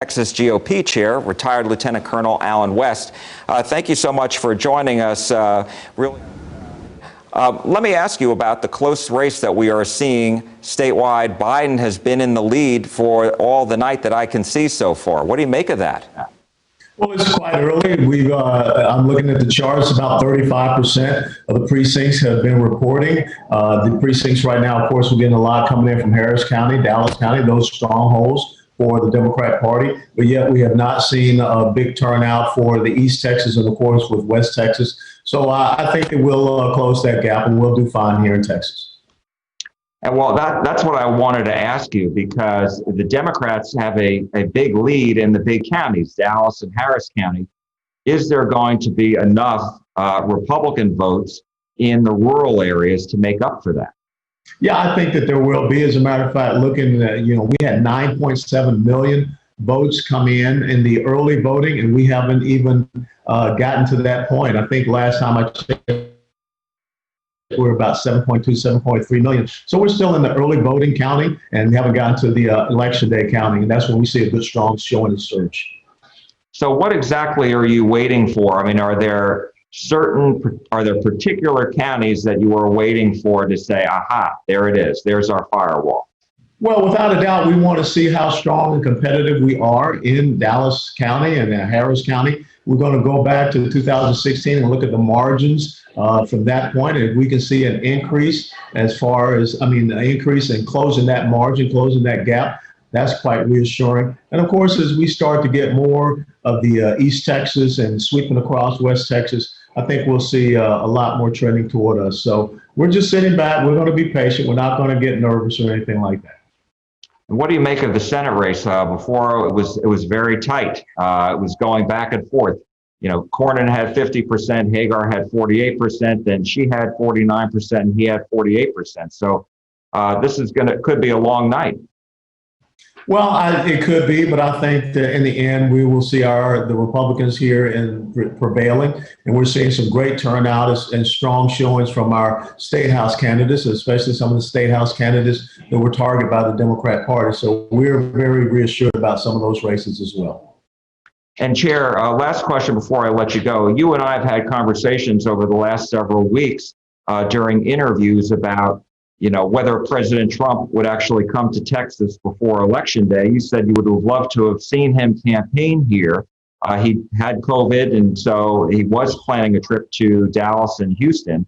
Texas GOP Chair, retired Lieutenant Colonel Allen West. Thank you so much for joining us. Let me ask you about the close race that we are seeing statewide. Biden has been in the lead for all the night that I can see so far. What do you make of that? Well, it's quite early. I'm looking at the charts. About 35% of the precincts have been reporting. The precincts right now, of course, we're getting a lot coming in from Harris County, Dallas County, those strongholds for the Democrat Party, but yet we have not seen a big turnout for the East Texas and, of course, with West Texas. So I think that we'll close that gap and we'll do fine here in Texas. And well, that's what I wanted to ask you, because the Democrats have a big lead in the big counties, Dallas and Harris County. Is there going to be enough Republican votes in the rural areas to make up for that? Yeah, I think that there will be. As a matter of fact, looking at, we had 9.7 million votes come in the early voting, and we haven't even gotten to that point. I think last time I checked, we were about 7.2, 7.3 million. So we're still in the early voting counting, and we haven't gotten to the election day counting, and that's when we see a good, strong showing and surge. So what exactly are you waiting for? I mean, are there particular counties that you are waiting for to say, aha, there it is, there's our firewall? Well, without a doubt, we want to see how strong and competitive we are in Dallas County and Harris County. We're going to go back to 2016 and look at the margins from that point. And if we can see an increase an increase in closing that margin, closing that gap, that's quite reassuring. And of course, as we start to get more of the East Texas and sweeping across West Texas, I think we'll see a lot more trending toward us. So we're just sitting back. We're going to be patient. We're not going to get nervous or anything like that. And what do you make of the Senate race? Before it was very tight. It was going back and forth. Cornyn had 50%, Hagar had 48%, then she had 49%, and he had 48%. So this could be a long night. Well, it could be, but I think that in the end, we will see the Republicans here prevailing, and we're seeing some great turnout and strong showings from our state house candidates, especially some of the state house candidates that were targeted by the Democrat Party. So we're very reassured about some of those races as well. And Chair, last question before I let you go. You and I have had conversations over the last several weeks during interviews about whether President Trump would actually come to Texas before Election Day. You said you would have loved to have seen him campaign here. He had COVID, and so he was planning a trip to Dallas and Houston.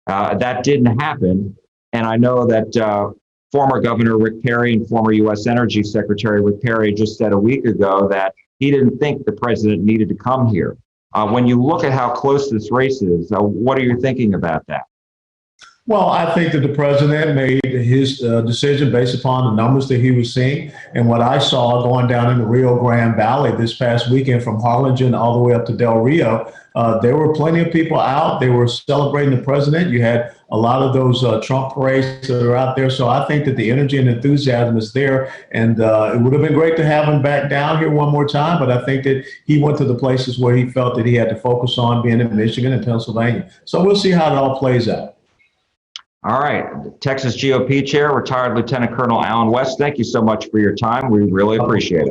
That didn't happen. And I know that former Governor Rick Perry and former U.S. Energy Secretary Rick Perry just said a week ago that he didn't think the president needed to come here. When you look at how close this race is, what are you thinking about that? Well, I think that the president made his decision based upon the numbers that he was seeing. And what I saw going down in the Rio Grande Valley this past weekend from Harlingen all the way up to Del Rio, there were plenty of people out. They were celebrating the president. You had a lot of those Trump parades that are out there. So I think that the energy and enthusiasm is there. And it would have been great to have him back down here one more time. But I think that he went to the places where he felt that he had to focus on, being in Michigan and Pennsylvania. So we'll see how it all plays out. All right. Texas GOP Chair, retired Lieutenant Colonel Allen West, thank you so much for your time. We really appreciate it.